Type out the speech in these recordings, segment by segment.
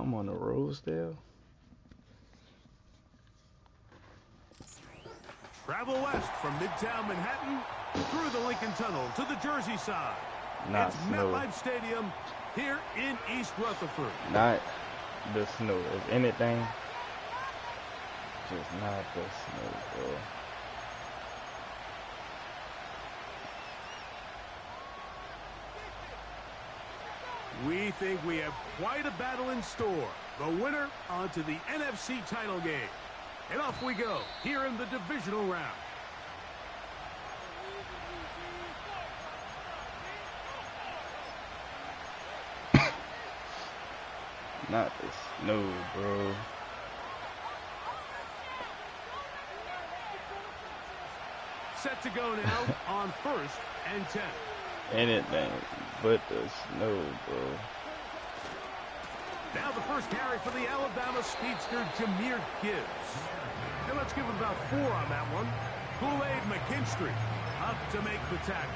I'm on the road still. Travel west from Midtown Manhattan through the Lincoln Tunnel to the Jersey side. Not it's snow. MetLife Stadium here in East Rutherford. Not the snow. If anything, just not the snow, bro. We think we have quite a battle in store. The winner onto the NFC title game. And off we go here in the divisional round. Not the snow, bro. Set to go now on 1st and 10. Anything but the snow, bro. Now the first carry for the Alabama speedster, Jahmyr Gibbs. And let's give him about 4 on that one. Kool-Aid McKinstry up to make the tackle.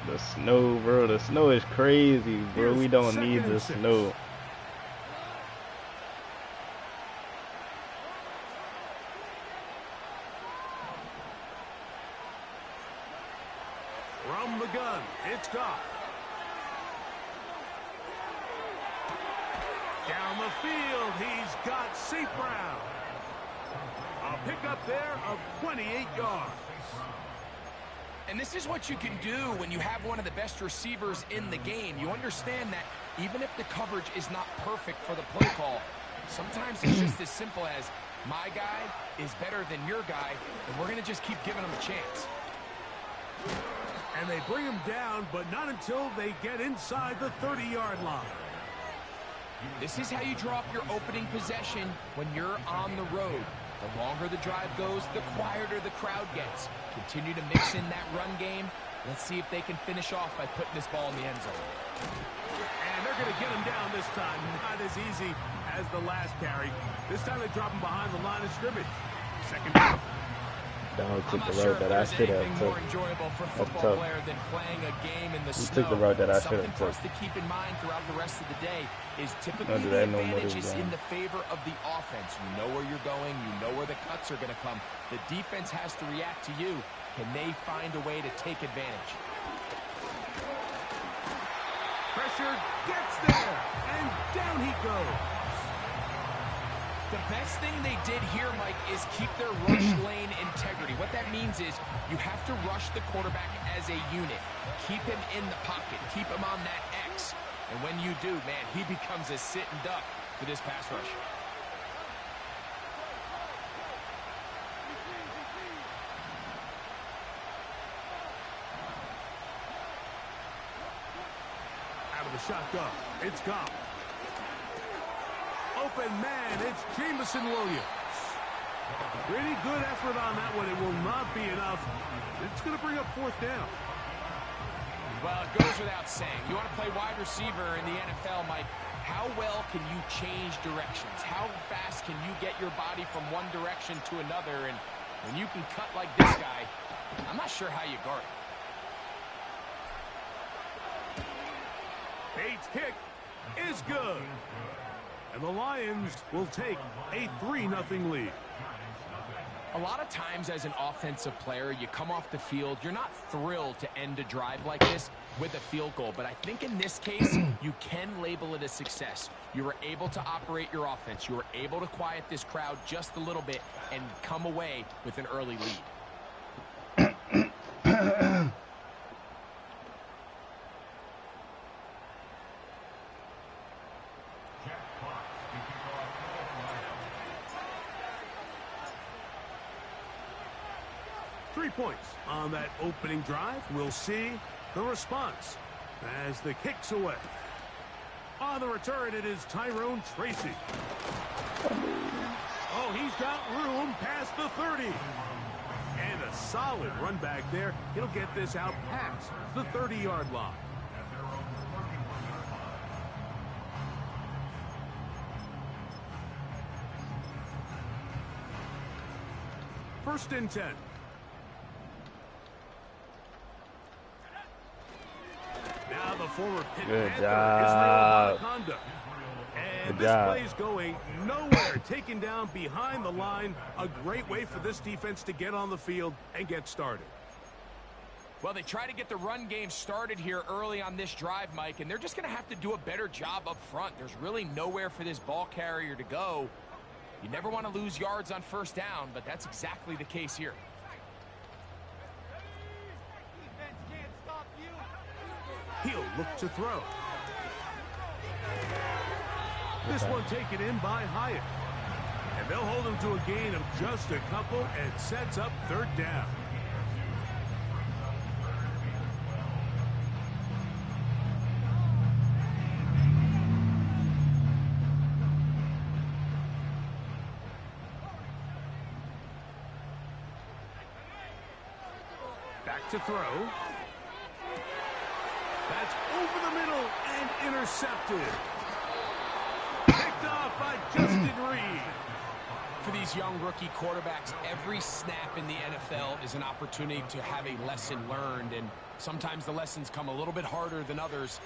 The snow, bro. The snow is crazy, bro. We don't need the snow. From the gun, it's Goff. Down the field, he's got St. Brown. A pickup there of 28 yards. And this is what you can do when you have one of the best receivers in the game. You understand that even if the coverage is not perfect for the play call, sometimes it's just as simple as my guy is better than your guy, and we're going to just keep giving him a chance. And they bring him down, but not until they get inside the 30-yard line. This is how you draw up your opening possession when you're on the road. The longer the drive goes, the quieter the crowd gets. Continue to mix in that run game. Let's see if they can finish off by putting this ball in the end zone. And they're going to get him down this time. Not as easy as the last carry. This time they drop him behind the line of scrimmage. Second down. Dog took the route that I should have took. More enjoyable for a football player than playing a game in the snow. He took the route that I should have Something for took. us to keep in mind throughout the rest of the day is typically do the that no more advantage this is in game. the favor of the offense. You know where you're going. You know where the cuts are going to come. The defense has to react to you. Can they find a way to take advantage? Pressure gets there, and down he goes. The best thing they did here, Mike, is keep their rush lane integrity. What that means is you have to rush the quarterback as a unit. Keep him in the pocket. Keep him on that X. And when you do, man, he becomes a sitting duck for this pass rush. Out of the shotgun, it's Goff. Open man, it's Jameson Williams. Pretty good effort on that one. It will not be enough. It's going to bring up 4th down. Well, it goes without saying. You want to play wide receiver in the NFL, Mike. How well can you change directions? How fast can you get your body from one direction to another? And when you can cut like this guy, I'm not sure how you guard it. Bates' kick is good. And the Lions will take a 3-0 lead. A lot of times as an offensive player, you come off the field, you're not thrilled to end a drive like this with a field goal. But I think in this case, you can label it a success. You were able to operate your offense. You were able to quiet this crowd just a little bit and come away with an early lead. 3 points on that opening drive. We'll see the response as the kick's away. On the return, it is Tyrone Tracy. Oh, he's got room past the 30. And a solid run back there. He'll get this out past the 30-yard line. First and 10. former Pitt Good Panther, job. Israel Conduct. And Good this job. play's going nowhere, taken down behind the line. A great way for this defense to get on the field and get started. Well, they try to get the run game started here early on this drive, Mike, and they're just going to have to do a better job up front. There's really nowhere for this ball carrier to go. You never want to lose yards on first down, but that's exactly the case here. He'll look to throw. This one taken in by Hyatt. And they'll hold him to a gain of just a couple and sets up third down. Back to throw. That's over the middle and intercepted. Picked off by Justin Reed. For these young rookie quarterbacks, every snap in the NFL is an opportunity to have a lesson learned, and sometimes the lessons come a little bit harder than others.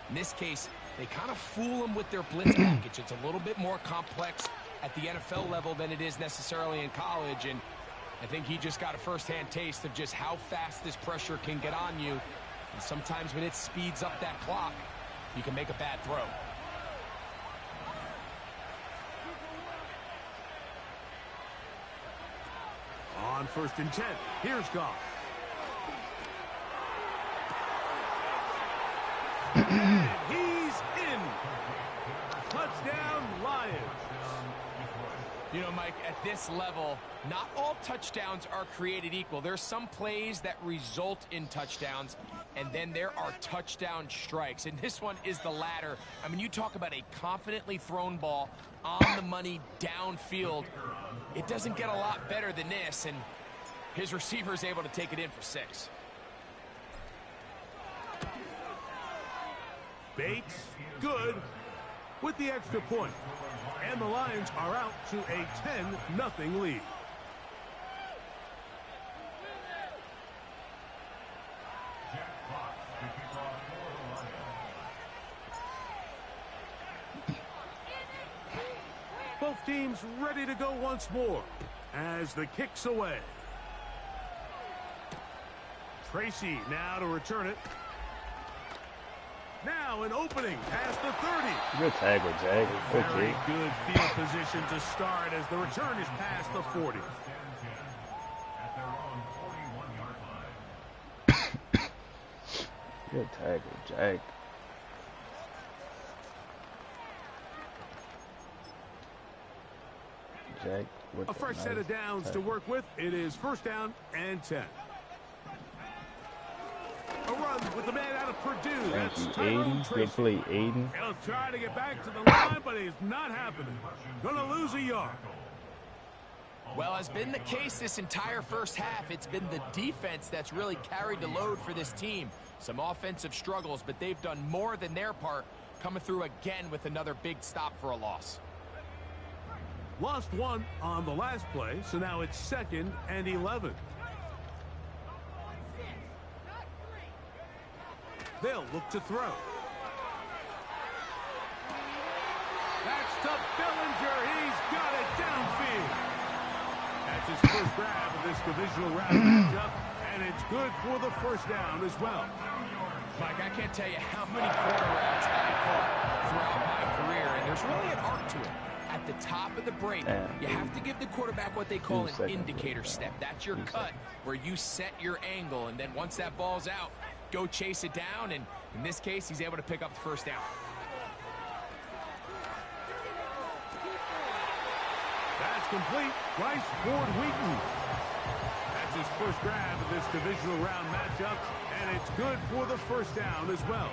In this case, they kind of fool them with their blitz package. It's a little bit more complex at the NFL level than it is necessarily in college, and I think he just got a first-hand taste of just how fast this pressure can get on you. And sometimes when it speeds up that clock, you can make a bad throw. On 1st and 10, here's Goff. And he's in. Touchdown, Lions. You know, Mike, at this level, not all touchdowns are created equal. There's some plays that result in touchdowns, and then there are touchdown strikes. And this one is the latter. I mean, you talk about a confidently thrown ball on the money downfield. It doesn't get a lot better than this, and his receiver is able to take it in for 6. Bates, good, with the extra point. And the Lions are out to a 10-0 lead. Both teams ready to go once more as the kick's away. Tracy now to return it. Now an opening past the 30. Good tackle, Jack. Very good field position to start as the return is past the 40. Good tackle, Jack. Jack with A fresh set of downs to work with. It is 1st down and 10. A run with the man out of Purdue. Thank That's you, Tyrone Aiden. Tracy. Good play, Aiden. He'll try to get back to the line, but it's not happening. Gonna lose a yard. Well, as been the case this entire first half, it's been the defense that's really carried the load for this team. Some offensive struggles, but they've done more than their part, coming through again with another big stop for a loss. Lost one on the last play, so now it's 2nd and 11. They'll look to throw. That's to Bellinger. He's got it downfield. That's his first grab of this divisional round matchup, and it's good for the 1st down as well. Mike, I can't tell you how many corner routes I caught throughout my career, and there's really an art to it. At the top of the break, you have to give the quarterback what they call an indicator step. That's your cut where you set your angle, and then once that ball's out, go chase it down, and in this case, he's able to pick up the 1st down. That's complete. Bryce Ford Wheaton. That's his first grab of this divisional round matchup, and it's good for the 1st down as well.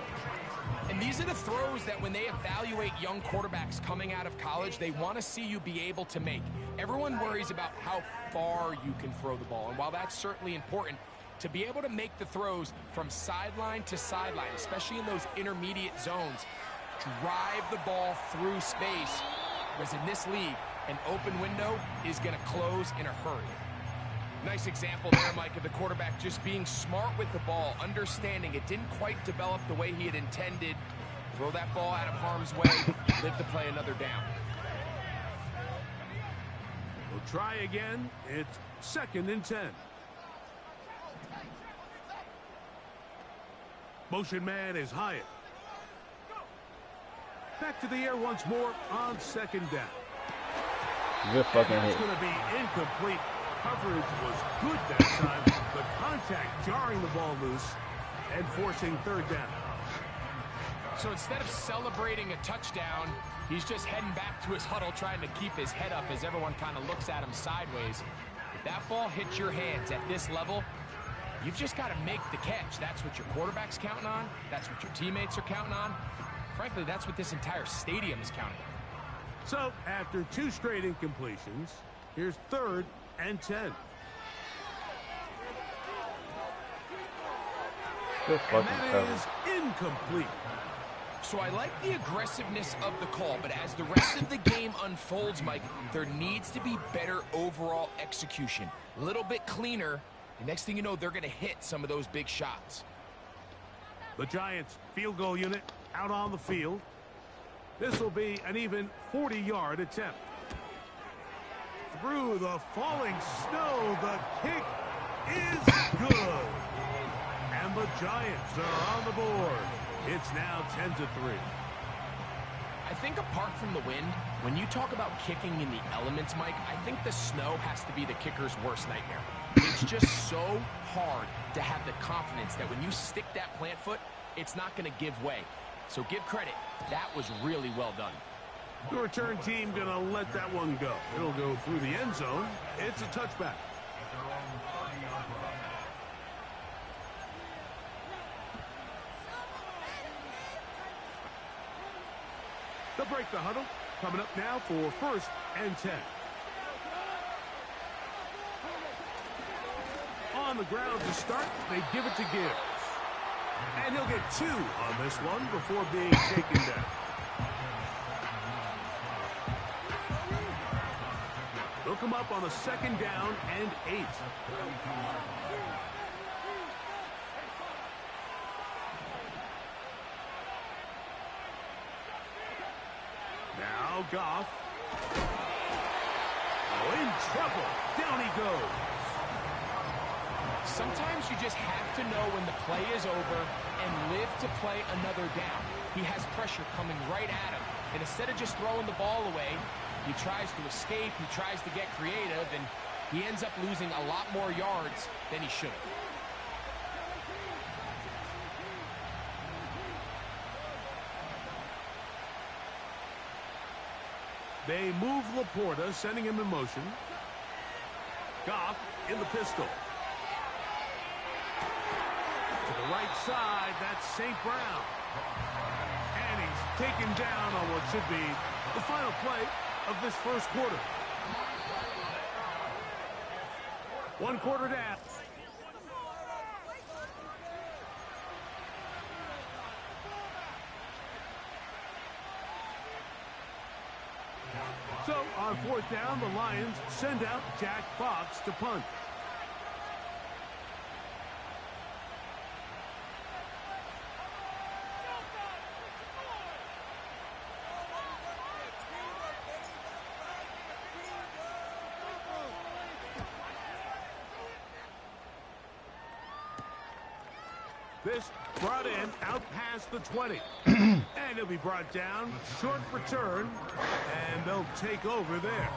And these are the throws that when they evaluate young quarterbacks coming out of college, they want to see you be able to make. Everyone worries about how far you can throw the ball, and while that's certainly important, to be able to make the throws from sideline to sideline, especially in those intermediate zones, drive the ball through space, whereas in this league, an open window is going to close in a hurry. Nice example there, Mike, of the quarterback just being smart with the ball, understanding it didn't quite develop the way he had intended. Throw that ball out of harm's way, live to play another down. We'll try again. It's 2nd and 10. Motion man is Hyatt. Back to the air once more on 2nd down. Good fucking That's hit. going to be incomplete. Coverage was good that time. The contact jarring the ball loose and forcing 3rd down. So instead of celebrating a touchdown, he's just heading back to his huddle trying to keep his head up as everyone kind of looks at him sideways. If that ball hits your hands at this level, you've just got to make the catch. That's what your quarterback's counting on. That's what your teammates are counting on. Frankly, that's what this entire stadium is counting on. So, after 2 straight incompletions, here's 3rd and 10. Good And fucking that cover. is incomplete. So I like the aggressiveness of the call, but as the rest of the game unfolds, Mike, there needs to be better overall execution. A little bit cleaner. The next thing you know, they're going to hit some of those big shots. The Giants field goal unit out on the field. This will be an even 40-yard attempt. Through the falling snow, the kick is good. And the Giants are on the board. It's now 10-3. I think apart from the wind, when you talk about kicking in the elements, Mike, I think the snow has to be the kicker's worst nightmare. It's just so hard to have the confidence that when you stick that plant foot, it's not going to give way. So give credit. That was really well done. The return team going to let that one go. It'll go through the end zone. It's a touchback. They'll break the huddle. Coming up now for 1st and 10. On the ground to start, they give it to Gibbs. And he'll get 2 on this one before being taken down. They'll come up on a 2nd down and 8. Now Goff. Oh, in trouble. Down he goes. Sometimes you just have to know when the play is over and live to play another down. He has pressure coming right at him. And instead of just throwing the ball away, he tries to escape, he tries to get creative, and he ends up losing a lot more yards than he should have. They move Laporta, sending him in motion. Goff in the pistol. To the right side, that's St. Brown. And he's taken down on what should be the final play of this 1st quarter. 1 quarter down. So, on 4th down, the Lions send out Jack Fox to punt. This brought in out past the 20. And he'll be brought down, short return, and they'll take over there.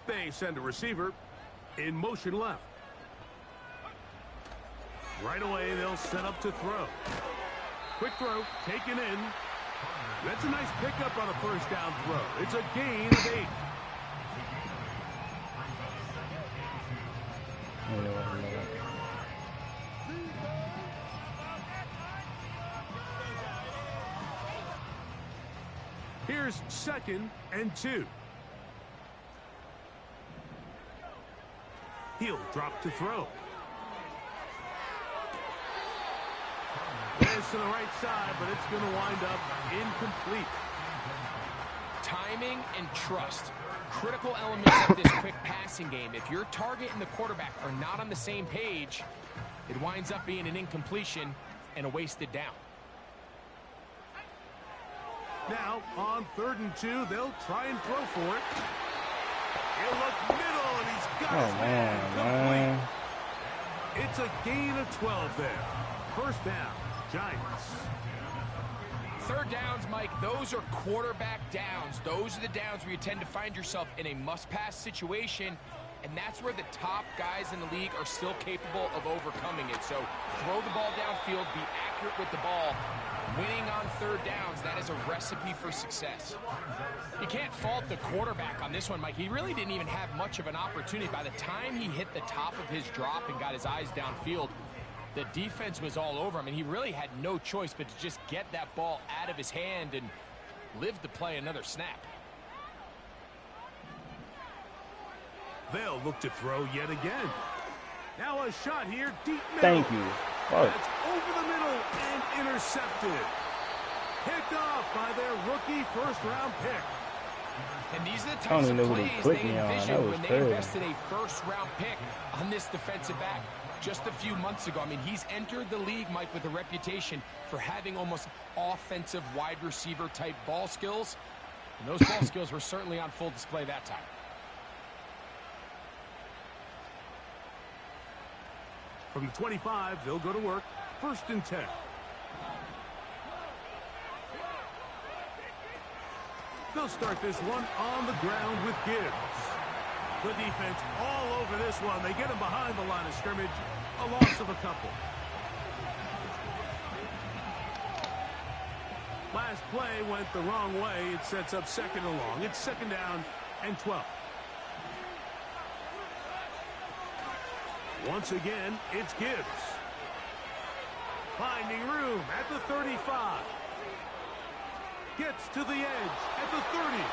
They send a receiver in motion left. Right away, they'll set up to throw. Quick throw, taken in. That's a nice pickup on a 1st down throw. It's a gain of 8. Here's 2nd and 2. He'll drop to throw. close to the right side, but it's going to wind up incomplete. Timing and trust. Critical elements of this quick passing game. If your target and the quarterback are not on the same page, it winds up being an incompletion and a wasted down. Now, on 3rd and 2, they'll try and throw for it. He'll look middle, and he's got his man complete. It's a gain of 12 there. 1st down, Giants. 3rd downs, Mike, those are quarterback downs. Those are the downs where you tend to find yourself in a must-pass situation, and that's where the top guys in the league are still capable of overcoming it. So throw the ball downfield, be accurate with the ball. Winning on 3rd downs, that is a recipe for success. You can't fault the quarterback on this one, Mike. He really didn't even have much of an opportunity. By the time he hit the top of his drop and got his eyes downfield, the defense was all over him, and he really had no choice but to just get that ball out of his hand and live to play another snap. They'll look to throw yet again. Now a shot here, deep middle. Thank you. Oh. That's over the middle and intercepted. Picked off by their rookie 1st-round pick. And these are the types of plays they envisioned when they crazy. invested a 1st-round pick on this defensive back just a few months ago. I mean, he's entered the league, Mike, with a reputation for having almost offensive wide receiver type ball skills. And those ball skills were certainly on full display that time. From the 25, they'll go to work. 1st and 10. They'll start this one on the ground with Gibbs. The defense all over this one. They get him behind the line of scrimmage. A loss of a couple. Last play went the wrong way. It sets up 2nd and long. It's 2nd down and 12. Once again, it's Gibbs. Finding room at the 35. Gets to the edge at the 30.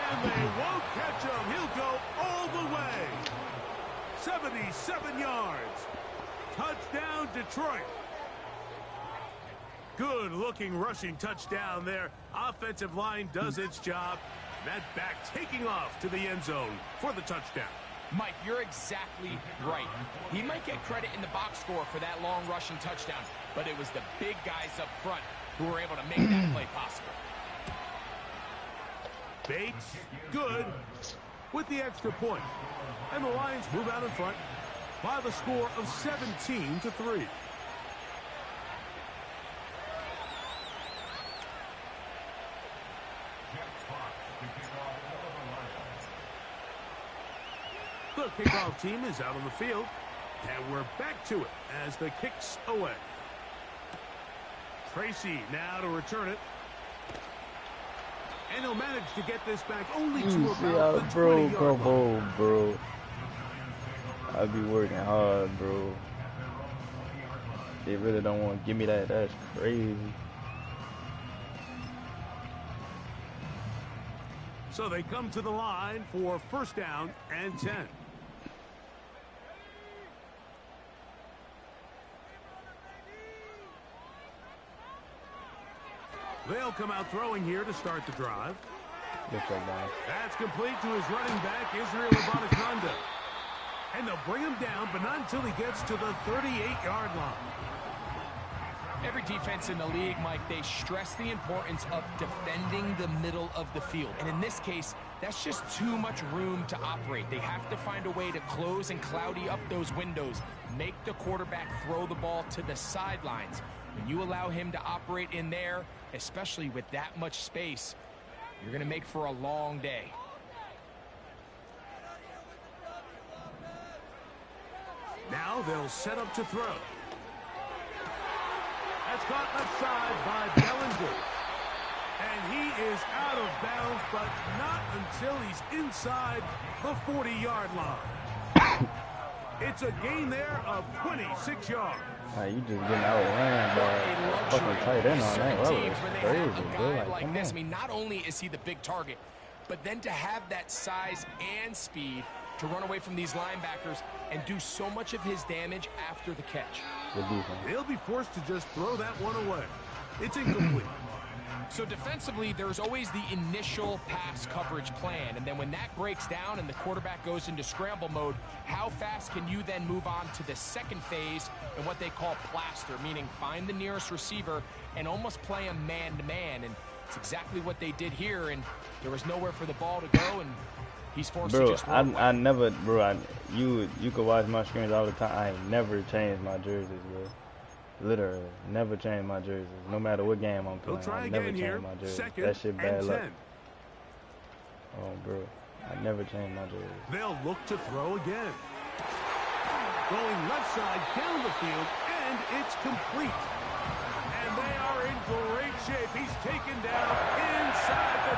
And they won't catch him. He'll go all the way. 77 yards. Touchdown, Detroit. Good-looking rushing touchdown there. Offensive line does its job. That back taking off to the end zone for the touchdown. Mike, you're exactly right. He might get credit in the box score for that long rushing touchdown, but it was the big guys up front who were able to make that play possible. Bates, good, with the extra point. And the Lions move out in front by the score of 17-3. The kickoff team is out on the field, and we're back to it as the kick's away. Tracy now to return it. And he'll manage to get this back only to about the 20-yard line. Bro. I be working hard, bro. They really don't want to give me that. That's crazy. So they come to the line for 1st down and 10. They'll come out throwing here to start the drive. That's complete to his running back, Israel Abanikanda. And they'll bring him down, but not until he gets to the 38-yard line. Every defense in the league, Mike, they stress the importance of defending the middle of the field. And in this case, that's just too much room to operate. They have to find a way to close and cloudy up those windows, make the quarterback throw the ball to the sidelines. When you allow him to operate in there, especially with that much space, you're going to make for a long day. Now they'll set up to throw. That's caught left side by Bellinger. And he is out of bounds, but not until he's inside the 40-yard line. It's a gain there of 26 yards. You just getting outran by fucking tight end on that. That was crazy, bro. Like this, I mean, not only is he the big target, But then to have that size and speed to run away from these linebackers and do so much of his damage after the catch. He'll be forced to just throw that one away. It's incomplete. So defensively, there's always the initial pass coverage plan, and then when that breaks down and the quarterback goes into scramble mode, how fast can you then move on to the second phase and what they call plaster, meaning find the nearest receiver and almost play him man-to-man, and it's exactly what they did here, and there was nowhere for the ball to go, and he's forced to just run away. I never, bro, you could watch my screens all the time. I ain't never changed my jerseys, bro. Literally, never change my jerseys. No matter what game I'm playing, I never change my jerseys. That shit bad luck. Oh, bro, I never change my jerseys. They'll look to throw again. Going left side down the field, and it's complete. And they are in great shape. He's taken down inside the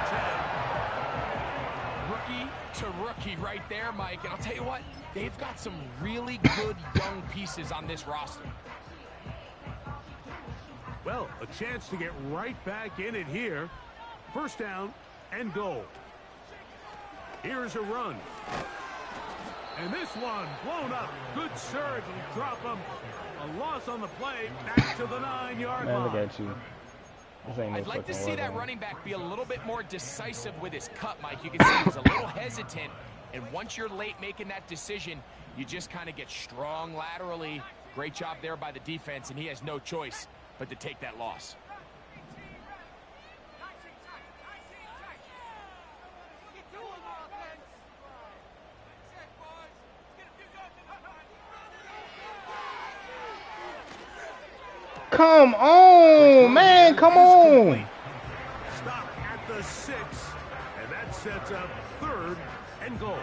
10. Rookie to rookie right there, Mike. And I'll tell you what, they've got some really good young pieces on this roster. Well, a chance to get right back in it here. First down and goal. Here's a run. And this one blown up. Good surge and drop him. A loss on the play. Back to the 9-yard line. Man, look at you. I'd like to see that running back be a little bit more decisive with his cut, Mike. You can see he was a little hesitant. And once you're late making that decision, you just kind of get strong laterally. Great job there by the defense, and he has no choice but to take that loss. Come on, man, come on. Stop at the 6, and that sets up 3rd and goal.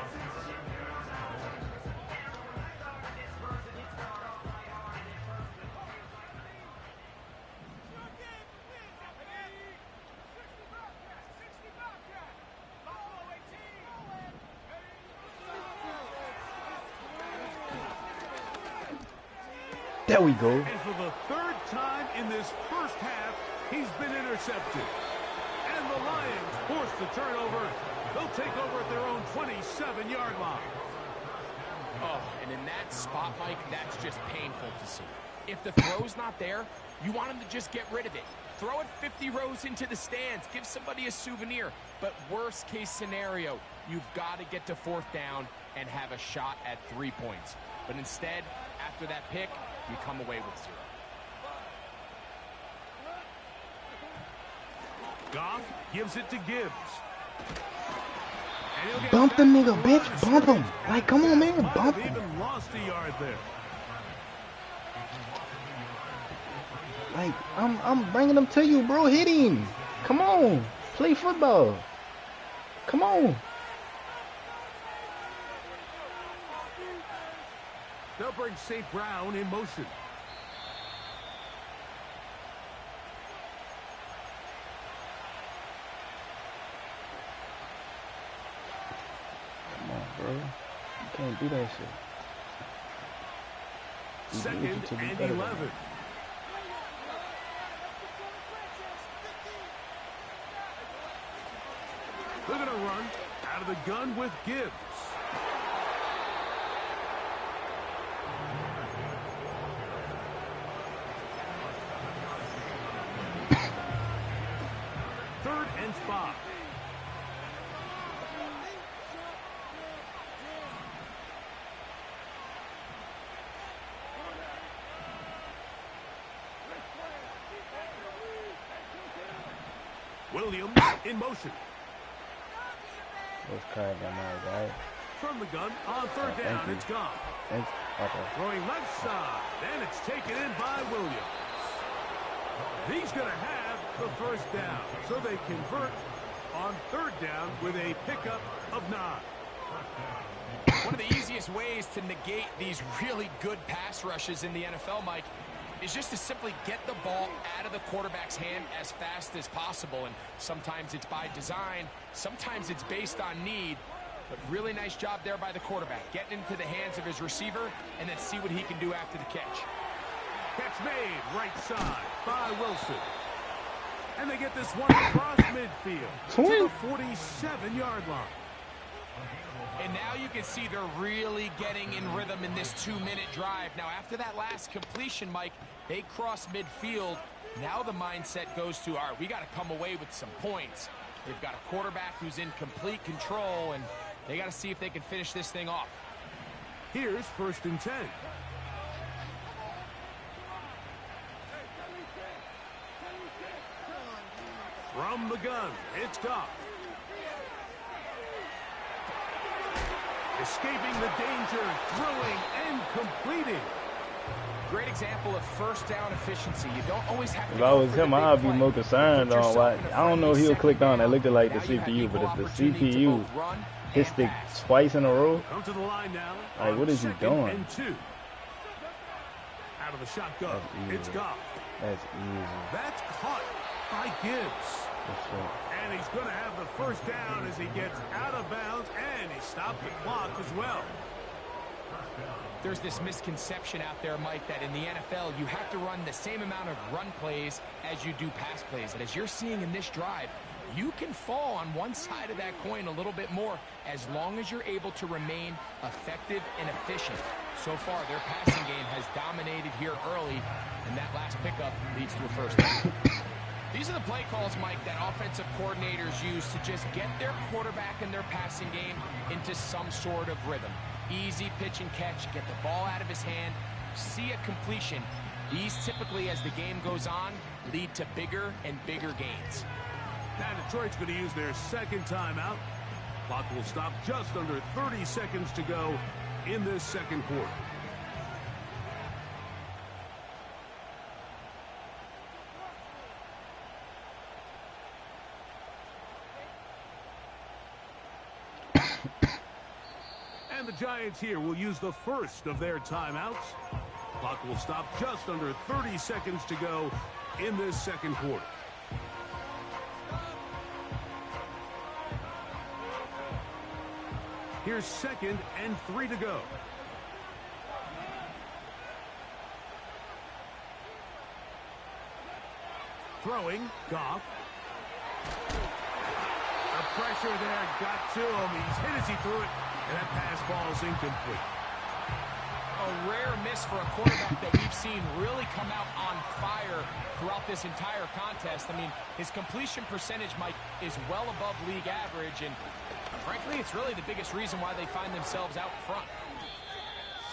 There we go. And for the 3rd time in this first half, he's been intercepted. And the Lions force the turnover. They'll take over at their own 27-yard line. Oh, and in that spot, Mike, that's just painful to see. If the throw's not there, you want him to just get rid of it. Throw it 50 rows into the stands. Give somebody a souvenir. But worst case scenario, you've got to get to 4th down and have a shot at 3 points. But instead, after that pick, you come away with 0. Goff gives it to Gibbs. Bump the nigga, bitch. Bump him. Like, come on, man. Bump him. Even lost a yard there. Like, I'm bringing them to you, bro. Hit him. Come on. Play football. Come on. They'll bring St. Brown in motion. Come on, bro. You can't do that shit. 2nd and 11. They're going to run out of the gun with Gibbs. Third and 5. Williams in motion. Let's carry them out, right? From the gun on 3rd down, it's gone. Thanks. Okay. Throwing left side, and it's taken in by Williams. He's going to have the 1st down, so they convert on 3rd down with a pickup of 9. One of the easiest ways to negate these really good pass rushes in the NFL, Mike, is just to simply get the ball out of the quarterback's hand as fast as possible. And sometimes it's by design, sometimes it's based on need. But really nice job there by the quarterback, getting into the hands of his receiver and then see what he can do after the catch. Catch made right side by Wilson. And they get this one across midfield to the 47-yard line. And now you can see they're really getting in rhythm in this 2-minute drive. Now, after that last completion, Mike, they cross midfield. Now the mindset goes to, all right, we got to come away with some points. They've got a quarterback who's in complete control, and they got to see if they can finish this thing off. Here's 1st and 10. From the gun, it's Goff. Escaping the danger, throwing and completing. Great example of first down efficiency. You don't always have to. If I was him, I'd be more concerned on why. I don't know if he'll click on that looked like the CPU, but if the CPU hits it twice in a row, come to the line now. Like, what is he doing? And 2. Out of the shotgun, it's Goff. That's easy. That's caught by Gibbs. And he's going to have the first down as he gets out of bounds, and he stopped the clock as well. There's this misconception out there, Mike, that in the NFL you have to run the same amount of run plays as you do pass plays. And as you're seeing in this drive, you can fall on one side of that coin a little bit more as long as you're able to remain effective and efficient. So far, their passing game has dominated here early, and that last pickup leads to a first down. These are the play calls, Mike, that offensive coordinators use to just get their quarterback and their passing game into some sort of rhythm. Easy pitch and catch, get the ball out of his hand, see a completion. These typically, as the game goes on, lead to bigger and bigger gains. Now Detroit's going to use their 2nd timeout. Clock will stop just under 30 seconds to go in this 2nd quarter. And the Giants here will use the 1st of their timeouts. Clock will stop just under 30 seconds to go in this 2nd quarter. Here's 2nd and 3 to go. Throwing, Goff. The pressure there got to him. He's hit as he threw it, and that pass ball is incomplete. A rare miss for a quarterback that we've seen really come out on fire throughout this entire contest. I mean, his completion percentage, Mike, is well above league average, and frankly, it's really the biggest reason why they find themselves out front.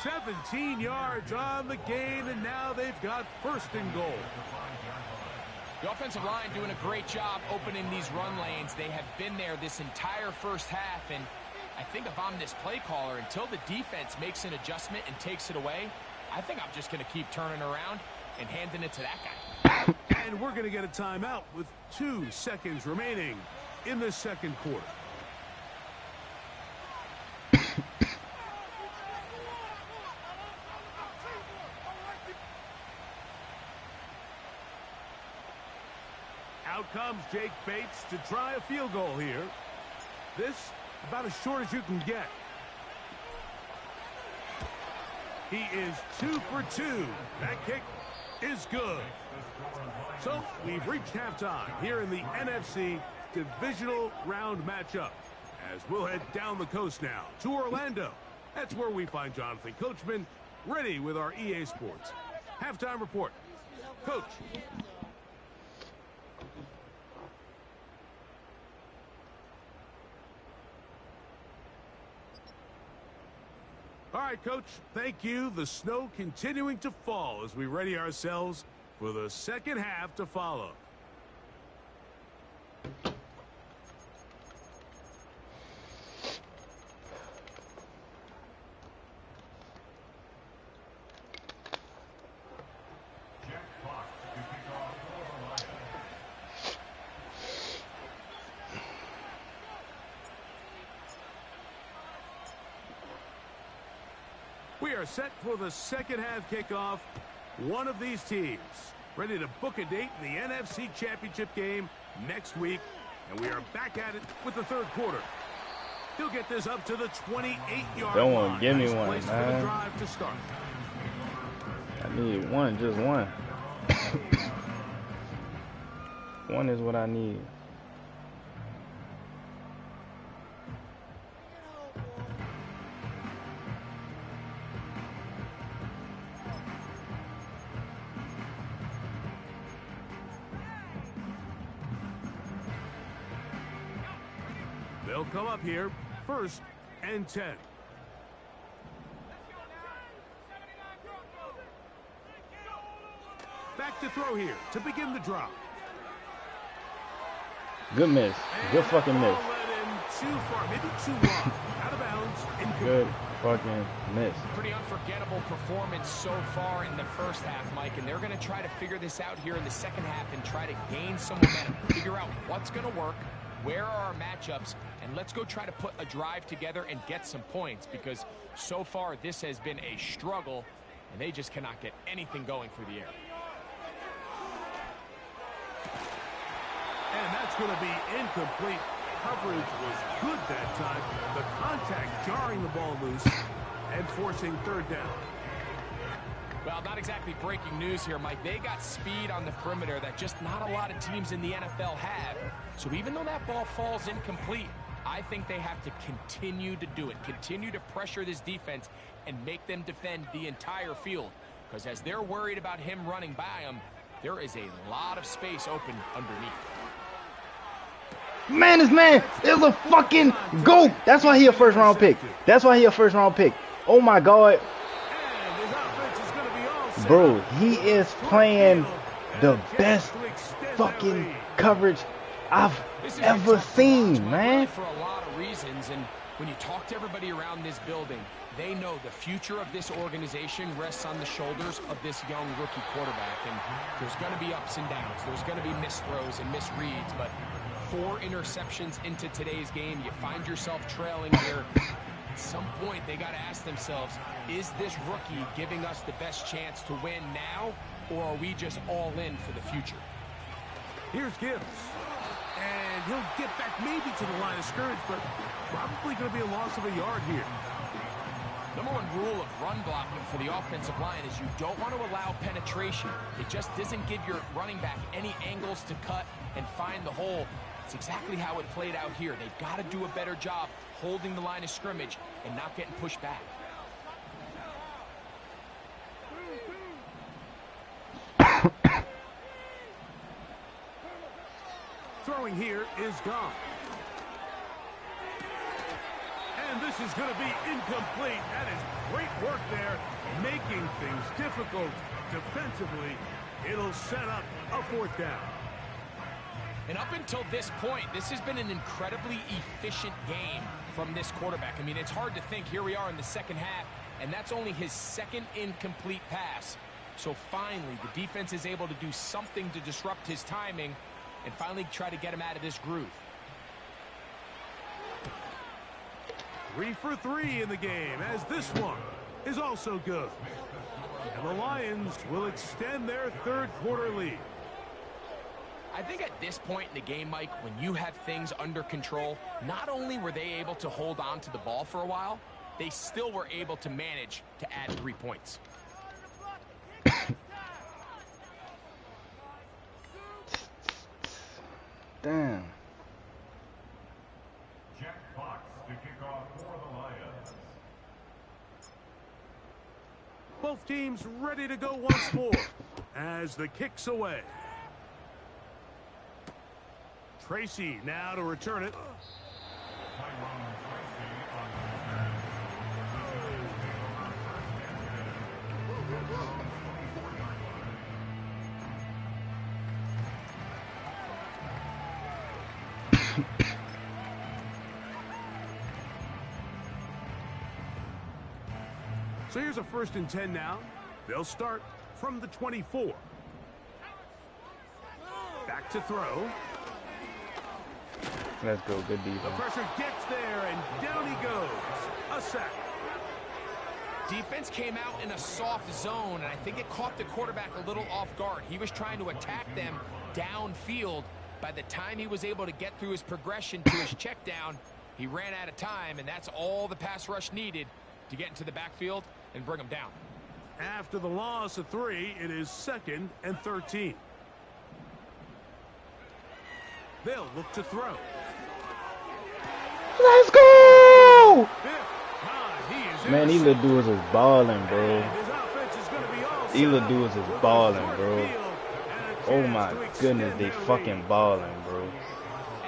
17 yards on the gain, and now they've got 1st and goal. The offensive line doing a great job opening these run lanes. They have been there this entire first half, and I think if I'm this play caller, until the defense makes an adjustment and takes it away, I think I'm just going to keep turning around and handing it to that guy. And we're going to get a timeout with 2 seconds remaining in the 2nd quarter. Out comes Jake Bates to try a field goal here. This about as short as you can get. He is 2 for 2. That kick is good. So we've reached halftime here in the NFC Divisional Round matchup, as we'll head down the coast now to Orlando. That's where we find Jonathan Coachman ready with our EA Sports halftime report. Coach. All right, Coach, thank you. The snow continuing to fall as we ready ourselves for the 2nd half to follow. We are set for the 2nd half kickoff. One of these teams ready to book a date in the NFC Championship game next week. And we are back at it with the 3rd quarter. He'll get this up to the 28-yard line. Don't give me one, man. For the drive to start. I need one, just one. One is what I need. They'll come up here, 1st and 10. Back to throw here to begin the drop. Good miss. Good fucking miss. Too far, maybe too long. Out of bounds. Good fucking miss. Pretty unforgettable performance so far in the first half, Mike, and they're going to try to figure this out here in the second half and try to gain some momentum. Figure out what's going to work, where are our matchups, and let's go try to put a drive together and get some points, because so far this has been a struggle, and they just cannot get anything going through the air. And that's going to be incomplete. Coverage was good that time. The contact jarring the ball loose and forcing 3rd down. Well, not exactly breaking news here, Mike. They got speed on the perimeter that just not a lot of teams in the NFL have. So even though that ball falls incomplete, I think they have to continue to do it. Continue to pressure this defense and make them defend the entire field. Because as they're worried about him running by them, there is a lot of space open underneath. Man, this man is a fucking GOAT. That's why he a 1st round pick. That's why he a 1st round pick. Oh my God. Bro, he is playing the best fucking coverage I've ever seen, man. For a lot of reasons, and when you talk to everybody around this building, they know the future of this organization rests on the shoulders of this young rookie quarterback. And there's going to be ups and downs. There's going to be missed throws and misreads, but 4 interceptions into today's game, you find yourself trailing here. At some point, they got to ask themselves, is this rookie giving us the best chance to win now, or are we just all in for the future? Here's Gibbs. And he'll get back maybe to the line of scrimmage, but probably going to be a loss of a yard here. Number 1 rule of run blocking for the offensive line is you don't want to allow penetration. It just doesn't give your running back any angles to cut and find the hole. It's exactly how it played out here. They've got to do a better job holding the line of scrimmage and not getting pushed back. Throwing here is gone. And this is going to be incomplete. That is great work there, making things difficult defensively. It'll set up a 4th down. And up until this point, this has been an incredibly efficient game from this quarterback. I mean, it's hard to think. Here we are in the second half, and that's only his 2nd incomplete pass. So finally, the defense is able to do something to disrupt his timing and finally try to get him out of this groove. 3 for 3 in the game, as this one is also good. And the Lions will extend their 3rd quarter lead. I think at this point in the game, Mike, when you have things under control, not only were they able to hold on to the ball for a while, they still were able to manage to add 3 points. Damn. Jack Fox to kick off for the Lions. Both teams ready to go once more as the kick's away. Tracy now to return it. So here's a 1st and 10 now. They'll start from the 24. Back to throw. Let's go. Good defense. The pressure gets there, and down he goes. A sack. Defense came out in a soft zone, and I think it caught the quarterback a little off guard. He was trying to attack them downfield. By the time he was able to get through his progression to his check down, he ran out of time, and that's all the pass rush needed to get into the backfield and bring him down. After the loss of 3, it is 2nd and 13. They'll look to throw. Let's go! Time. Man, these little dudes is balling, bro. His offense is going to be all These little set dudes up is with balling, a short bro. field and a Oh chance my to extend goodness, they their fucking lead. balling, bro.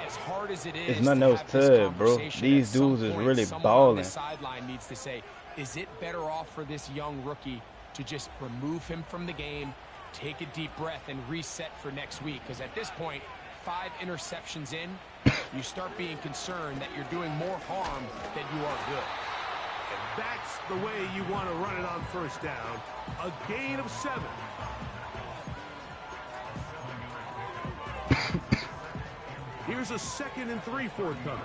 As hard as it is, It's nothing else have this to it, bro. conversation, These at some dudes is point, really someone on the balling. sideline needs to say, is it better off for this young rookie to just remove him from the game, take a deep breath, and reset for next week? Because at this point, 5 interceptions in, you start being concerned that you're doing more harm than you are good. And that's the way you want to run it on first down. A gain of 7. Here's a 2nd and 3 forthcoming.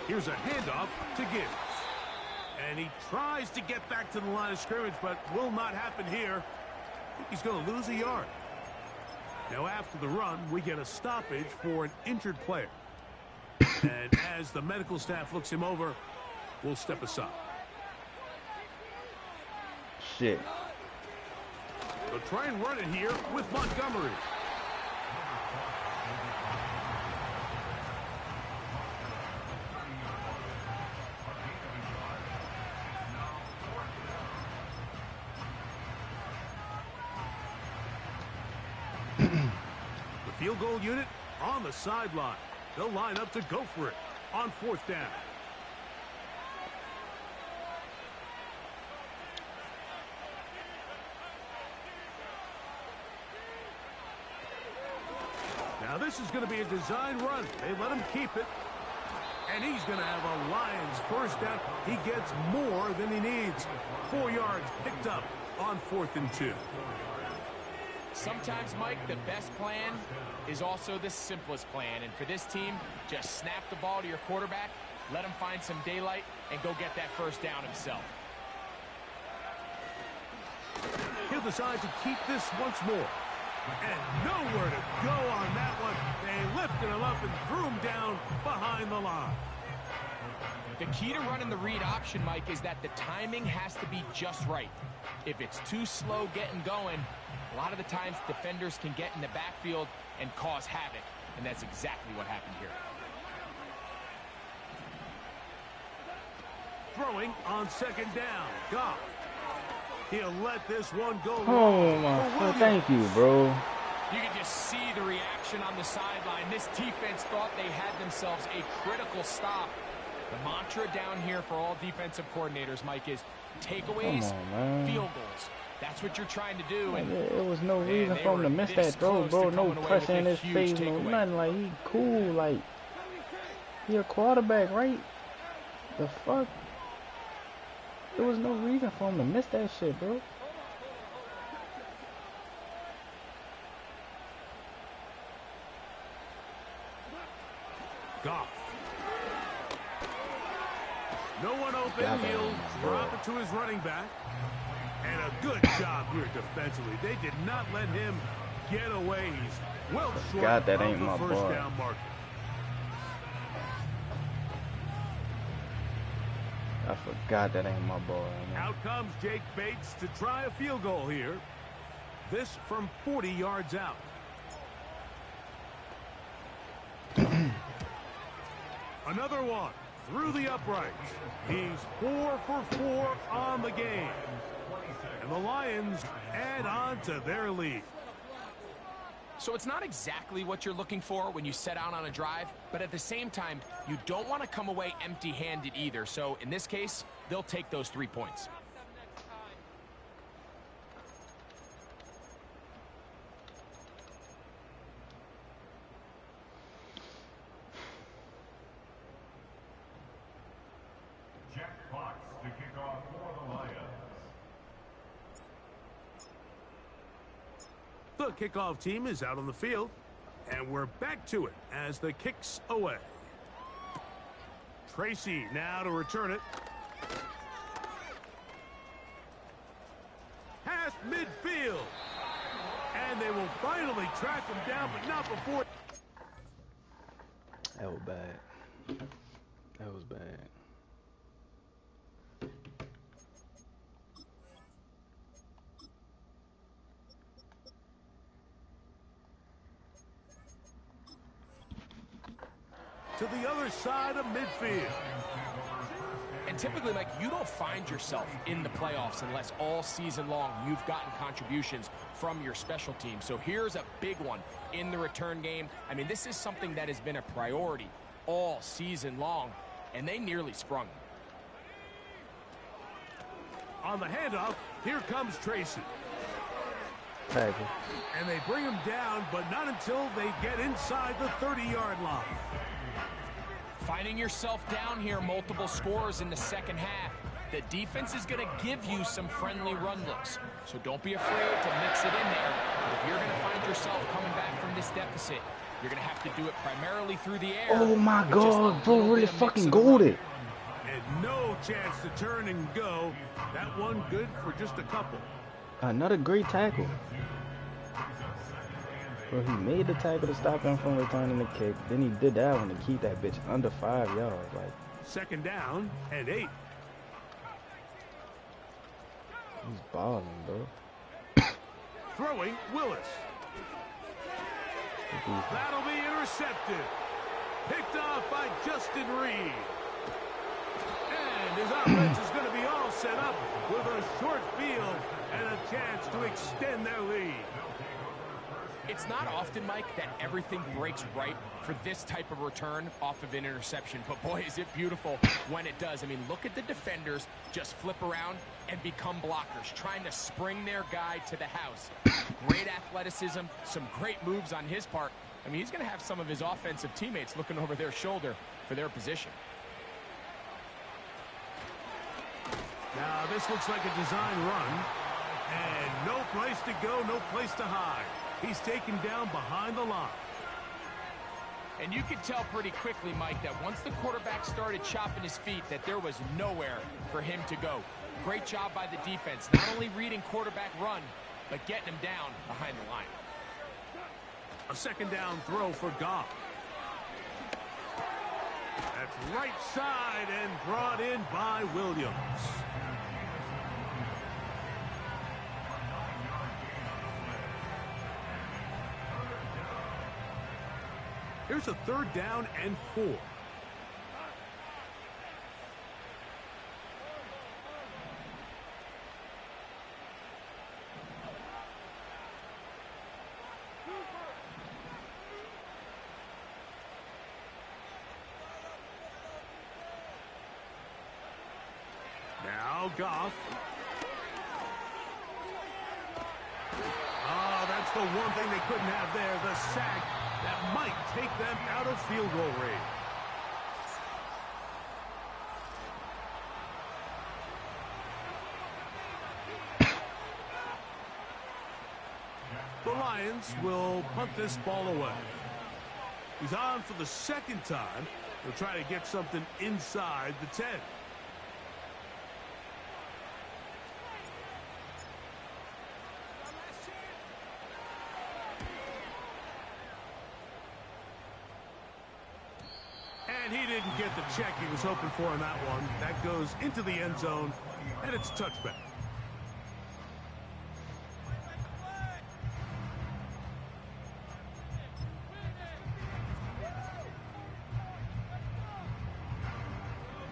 Here's a handoff to Gibbs. And he tries to get back to the line of scrimmage, but will not happen here. He's going to lose a yard. Now after the run, we get a stoppage for an injured player. And as the medical staff looks him over, we'll step aside. Shit. They'll try and run it here with Montgomery. The field goal unit on the sideline. They'll line up to go for it on 4th down. Now this is going to be a design run. They let him keep it. And he's going to have a Lions first down. He gets more than he needs. 4 yards picked up on 4th and 2. Sometimes, Mike, the best plan is also the simplest plan. And for this team, just snap the ball to your quarterback, let him find some daylight, and go get that first down himself. He'll decide to keep this once more. And nowhere to go on that one. They lifted him up and threw him down behind the line. The key to running the read option, Mike, is that the timing has to be just right. If it's too slow getting going, a lot of the times defenders can get in the backfield and cause havoc, and that's exactly what happened here. Throwing on 2nd down. Goff. He'll let this one go. Oh my God, thank you, bro. You can just see the reaction on the sideline. This defense thought they had themselves a critical stop. The mantra down here for all defensive coordinators, Mike, is takeaways, field goals. That's what you're trying to do. And it was no reason for him to miss that throw, bro. No pressure in his face, no nothing. Like, he cool. Like, he a quarterback, right? The fuck? There was no reason for him to miss that shit, bro. Goff. No one open. He'll drop it to his running back. And a good job here defensively. They did not let him get away. He's well short of the first down marker. I forgot that ain't my boy. Out comes Jake Bates to try a field goal here. This from 40 yards out. Another one through the uprights. He's 4 for 4 on the game. And the Lions add on to their lead. So it's not exactly what you're looking for when you set out on a drive, but at the same time, you don't want to come away empty-handed either. So in this case, they'll take those 3 points. Jack Fox to kick off for the Lions. The kickoff team is out on the field, and we're back to it as the kick's away. Tracy now to return it. Past midfield. And they will finally track him down, but not before. That was bad. That was bad. to the other side of midfield. And typically, Mike, you don't find yourself in the playoffs unless all season long you've gotten contributions from your special team. So here's a big one in the return game. I mean, this is something that has been a priority all season long, and they nearly sprung him. On the handoff, here comes Tracy. Tackle. And they bring him down, but not until they get inside the 30-yard line. Finding yourself down here, multiple scores in the second half. The defense is going to give you some friendly run looks. So don't be afraid to mix it in there. But if you're going to find yourself coming back from this deficit, you're going to have to do it primarily through the air. Oh my God, bro, really fucking golded. And no chance to turn and go. That one good for just a couple. Another great tackle. Bro, he made the tackle to stop him from returning the kick. Then he did that one to keep that bitch under 5 yards. Like, second down and 8. He's balling, bro. Throwing Willis. That'll be intercepted. Picked off by Justin Reed. And his offense is going to be all set up with a short field and a chance to extend their lead. It's not often, Mike, that everything breaks right for this type of return off of an interception. But, boy, is it beautiful when it does. I mean, look at the defenders just flip around and become blockers, trying to spring their guy to the house. Great athleticism, some great moves on his part. I mean, he's going to have some of his offensive teammates looking over their shoulder for their position. Now, this looks like a design run. And no place to go, no place to hide. He's taken down behind the line. And you could tell pretty quickly, Mike, that once the quarterback started chopping his feet, that there was nowhere for him to go. Great job by the defense, not only reading quarterback run, but getting him down behind the line. A second down throw for Goff. That's right side and brought in by Williams. Here's a third down and 4. Now Goff. Oh, that's the one thing they couldn't have there, the sack. That might take them out of field goal range. The Lions will punt this ball away. He's on for the second time. He'll try to get something inside the 10. And he didn't get the check he was hoping for in that one. That goes into the end zone, and it's a touchback.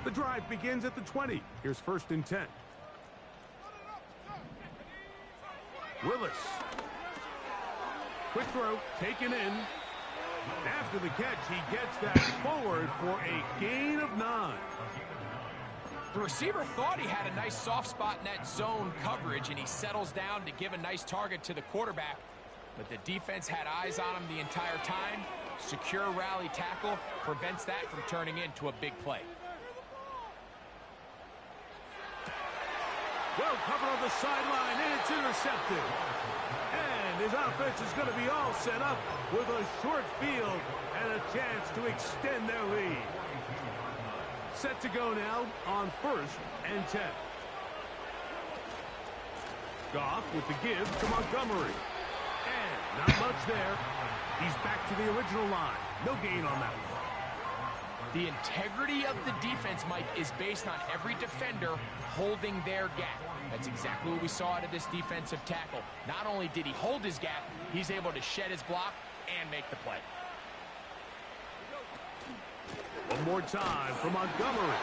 The drive begins at the 20. Here's 1st and 10. Willis. Quick throw, taken in. After the catch, he gets that forward for a gain of 9. The receiver thought he had a nice soft spot in that zone coverage, and he settles down to give a nice target to the quarterback. But the defense had eyes on him the entire time. Secure rally tackle prevents that from turning into a big play. Well covered on the sideline, and it's intercepted. And his offense is going to be all set up with a short field and a chance to extend their lead. Set to go now on 1st and 10. Goff with the give to Montgomery. And not much there. He's back to the original line. No gain on that one. The integrity of the defense, Mike, is based on every defender holding their gap. That's exactly what we saw out of this defensive tackle. Not only did he hold his gap, he's able to shed his block and make the play. more time for Montgomery.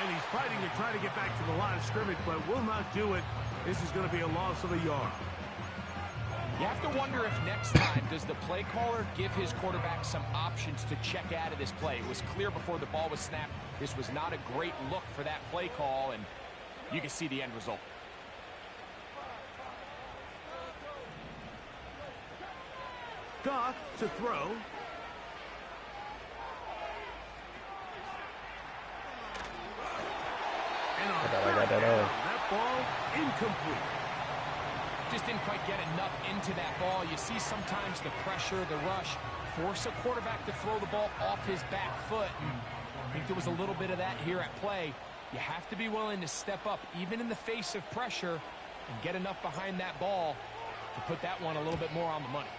And he's fighting to try to get back to the line of scrimmage, but will not do it. This is going to be a loss of a yard. You have to wonder if next time, does the play caller give his quarterback some options to check out of this play? It was clear before the ball was snapped. This was not a great look for that play call, and you can see the end result. Goff to throw. And on third down, that ball incomplete. Just didn't quite get enough into that ball. You see sometimes the pressure, the rush, force a quarterback to throw the ball off his back foot. And I think there was a little bit of that here at play. You have to be willing to step up, even in the face of pressure, and get enough behind that ball to put that one a little bit more on the money.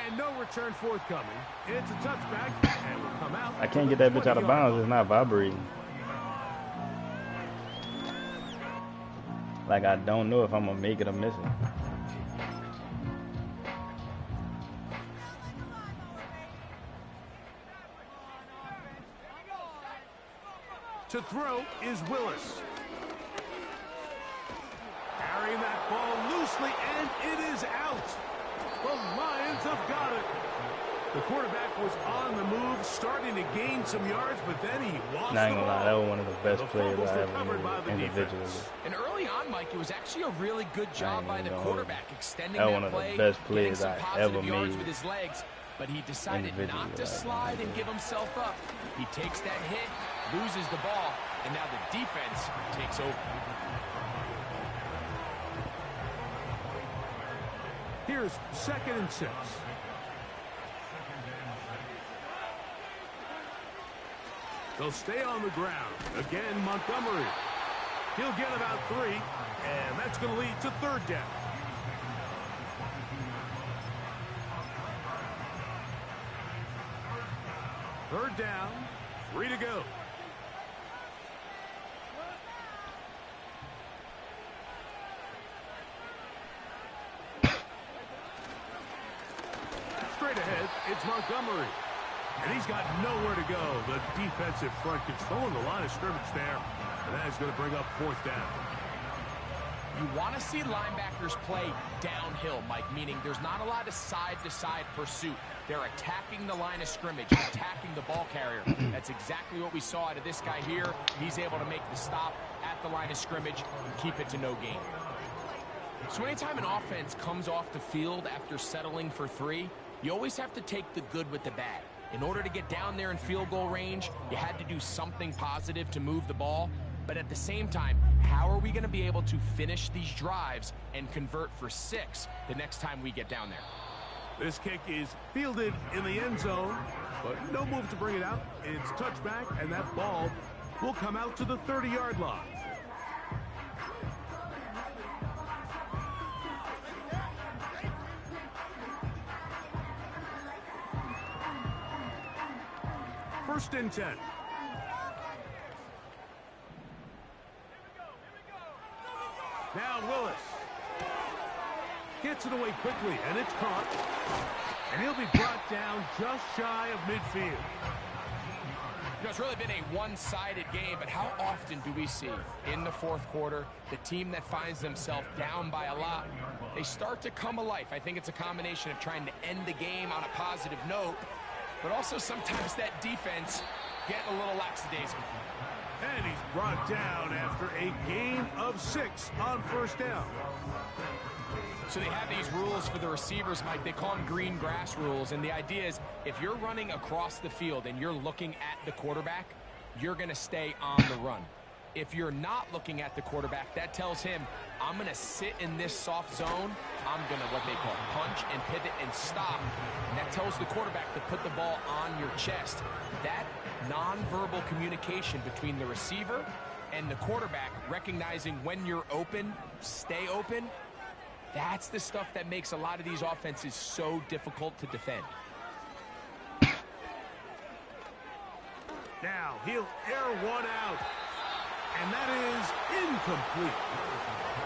And no return forthcoming. It's a touchback, and will come out. I can't get that bitch out of bounds. It's not vibrating. Like, I don't know if I'm going to make it or miss it. To throw is Willis. Carrying that ball loosely, and it is out. The Lions have got it. The quarterback was on the move, starting to gain some yards, but then he lost the ball. That was one of the best plays I ever made individually. And early on, Mike, it was actually a really good job by the quarterback, extending that that one of play, the best getting plays some I positive ever yards made with his legs, but he decided not to slide and give himself up. He takes that hit, loses the ball, and now the defense takes over. Here's 2nd and 6. They'll stay on the ground. Again, Montgomery. He'll get about 3, and that's going to lead to 3rd down. Third down, 3 to go. Straight ahead, it's Montgomery. And he's got nowhere to go. The defensive front controlling the line of scrimmage there. And that is going to bring up 4th down. You want to see linebackers play downhill, Mike, meaning there's not a lot of side-to-side pursuit. They're attacking the line of scrimmage, attacking the ball carrier. That's exactly what we saw out of this guy here. He's able to make the stop at the line of scrimmage and keep it to no gain. So anytime an offense comes off the field after settling for 3, you always have to take the good with the bad. In order to get down there in field goal range, you had to do something positive to move the ball. But at the same time, how are we going to be able to finish these drives and convert for 6 the next time we get down there? This kick is fielded in the end zone, but no move to bring it out. It's touchback, and that ball will come out to the 30-yard line. First and 10. Now Willis gets it away quickly, and it's caught. And he'll be brought down just shy of midfield. You know, it's really been a one-sided game, but how often do we see in the 4th quarter the team that finds themselves down by a lot, they start to come alive? I think it's a combination of trying to end the game on a positive note, but also sometimes that defense getting a little lackadaisical. And he's brought down after a gain of 6 on 1st down. So they have these rules for the receivers, Mike. They call them green grass rules. And the idea is if you're running across the field and you're looking at the quarterback, you're going to stay on the run. If you're not looking at the quarterback, that tells him, I'm going to sit in this soft zone. I'm going to, what they call, punch and pivot and stop. And that tells the quarterback to put the ball on your chest. That nonverbal communication between the receiver and the quarterback, recognizing when you're open, stay open, that's the stuff that makes a lot of these offenses so difficult to defend. Now he'll air one out. And that is incomplete.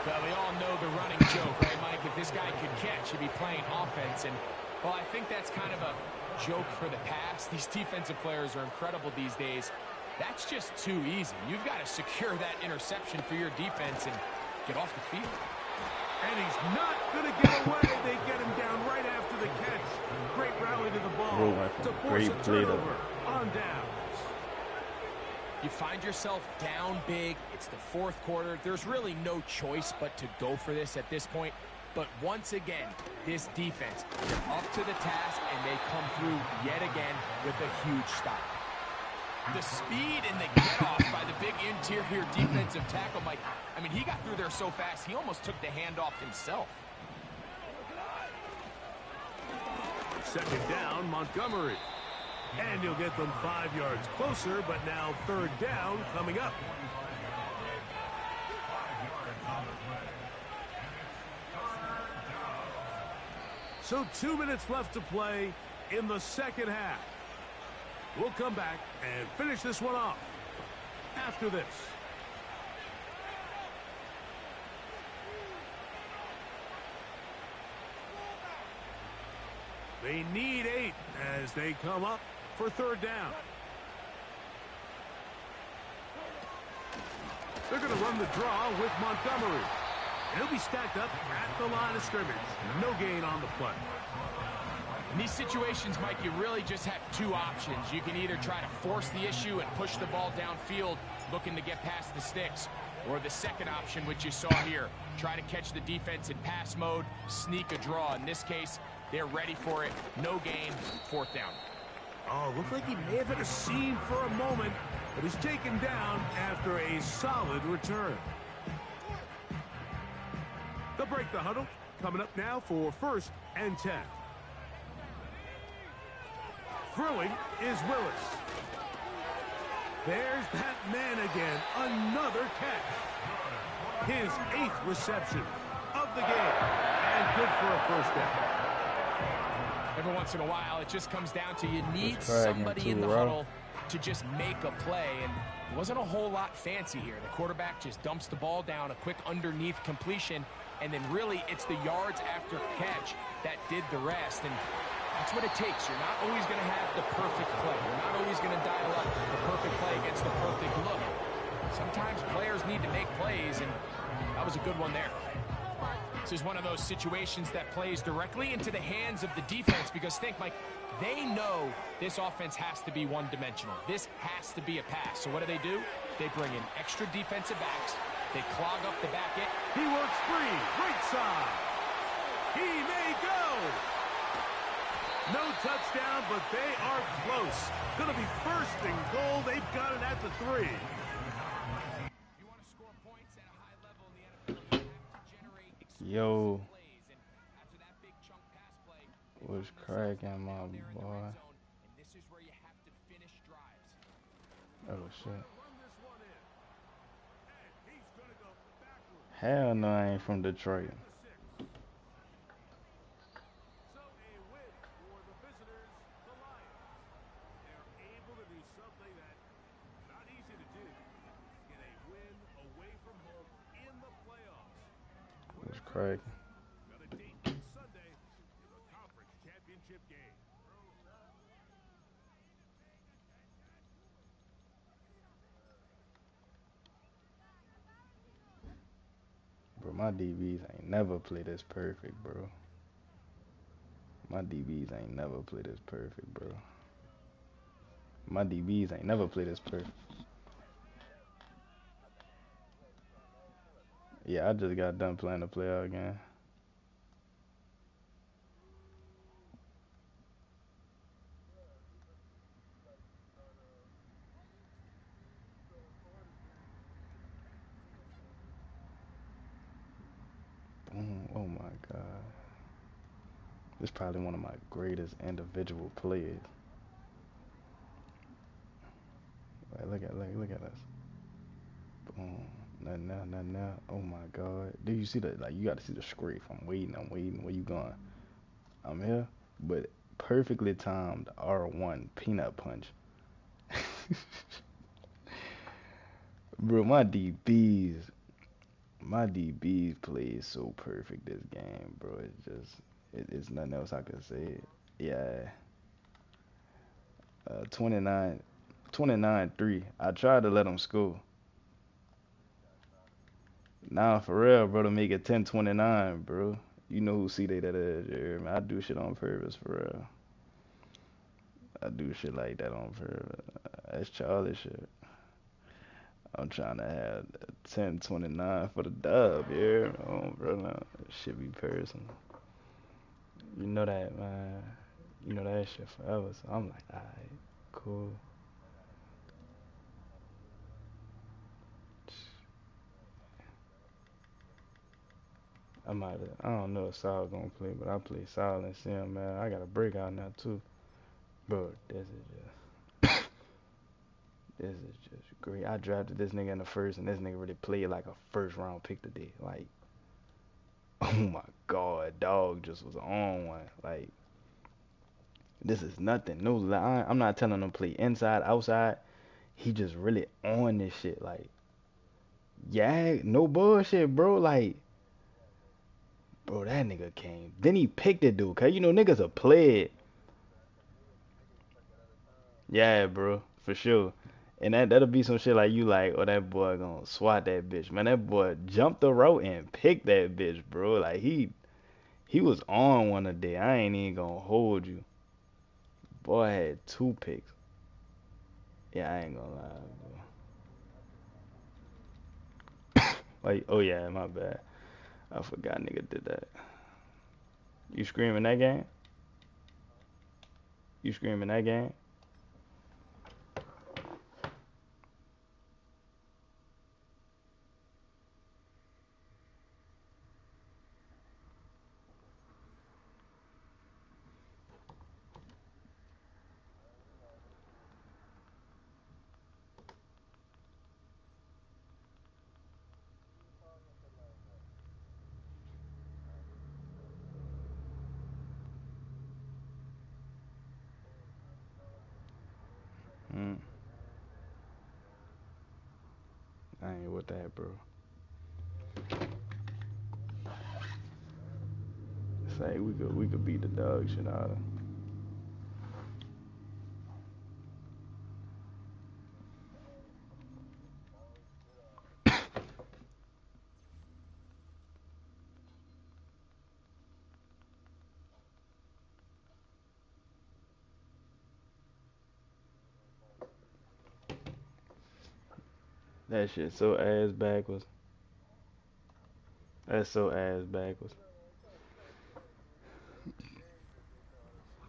Well, we all know the running joke, right, Mike? If this guy could catch, he'd be playing offense. And, well, I think that's kind of a joke for the pass. These defensive players are incredible these days. That's just too easy. You've got to secure that interception for your defense and get off the field. And he's not going to get away. They get him down right after the catch. Great rally to the ball to force a turnover on downs. You find yourself down big. It's the fourth quarter. There's really no choice but to go for this at this point. But once again, this defense, they're up to the task, and they come through yet again with a huge stop. The speed and the get-off by the big interior defensive tackle, Mike. I mean, he got through there so fast, he almost took the handoff himself. Second down, Montgomery. And you'll get them 5 yards closer, but now third down coming up. So 2 minutes left to play in the second half. We'll come back and finish this one off after this. They need 8 as they come up for third down. They're going to run the draw with Montgomery. And he'll be stacked up at the line of scrimmage. No gain on the play. In these situations, Mike, you really just have two options. You can either try to force the issue and push the ball downfield, looking to get past the sticks, or the second option, which you saw here, try to catch the defense in pass mode, sneak a draw. In this case, they're ready for it. No gain, fourth down. Oh, looked like he may have hit a seam for a moment, but he's taken down after a solid return. They'll break the huddle. Coming up now for 1st and 10. Throwing is Willis. There's that man again. Another catch. His 8th reception of the game. And good for a first down. Every once in a while, it just comes down to you need somebody in the huddle to just make a play. And it wasn't a whole lot fancy here. The quarterback just dumps the ball down, a quick underneath completion, and then really it's the yards after catch that did the rest. And that's what it takes. You're not always going to have the perfect play. You're not always going to dial up the perfect play against the perfect look. Sometimes players need to make plays, and that was a good one there. This is one of those situations that plays directly into the hands of the defense because think, Mike, they know this offense has to be one-dimensional. This has to be a pass. So what do? They bring in extra defensive backs. They clog up the back end. He works free. Right side. He may go. No touchdown, but they are close. Going to be 1st and goal. They've got it at the 3. Yo, what's cracking, my boy? Oh shit! Hell no, I ain't from Detroit. What's cracking? Bro, my DBs ain't never play this perfect, bro. My DBs ain't never play this perfect, bro. My DBs ain't never play this perfect. Yeah, I just got done playing the playoff game. Boom. Oh my God. This is probably one of my greatest individual plays. Wait, look at us. Boom. Nah. Oh my God. Do you see the, like, you got to see the scrape. I'm waiting. Where you going? I'm here. But perfectly timed R1 peanut punch. Bro, my DBs played so perfect this game, bro. It's nothing else I can say. Yeah. 29, 29-3. I tried to let him score. Nah, for real, bro, to make it 10-29, bro. You know who C-Day that is, yeah, man. I do shit on purpose, for real. I do shit like that on purpose. That's childish shit. I'm trying to have 10-29 for the dub, yeah. Oh, bro, no. That shit be personal. You know that, man. You know that shit forever. So I'm like, alright, cool. I don't know if Sal gonna play, but I play Sal and Sim, man. I got a breakout now too. Bro, this is just great. I drafted this nigga in the first, and this nigga really played like a first round pick today. Like, oh my god, dog just was on one. Like, this is nothing. No lie. I'm not telling him to play inside, outside. He just really on this shit. Like, yeah, no bullshit, bro. Like, bro, that nigga came. Then he picked it, dude. Cause you know niggas a play it. Yeah, bro, for sure. And that'll be some shit like you like, oh, that boy gonna swat that bitch. Man, that boy jumped the rope and picked that bitch, bro. Like he was on one a day. I ain't even gonna hold you. Boy had 2 picks. Yeah, I ain't gonna lie, bro. Like, oh yeah, my bad. I forgot nigga did that. You screaming that game? You screaming that game? Mm, I ain't with that, bro. Say we could beat the dog shit out of. That shit so ass backwards. That's so ass backwards.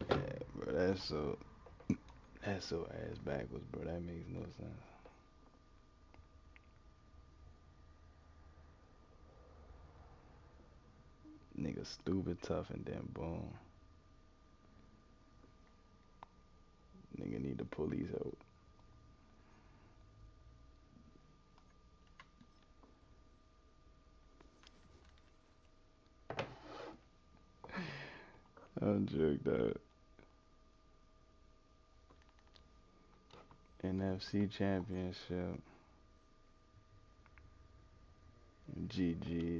Yeah, bro, that's so ass backwards, bro. That makes no sense. Nigga stupid tough and then boom. Nigga need the police help. I'm joked out. NFC Championship. GG's.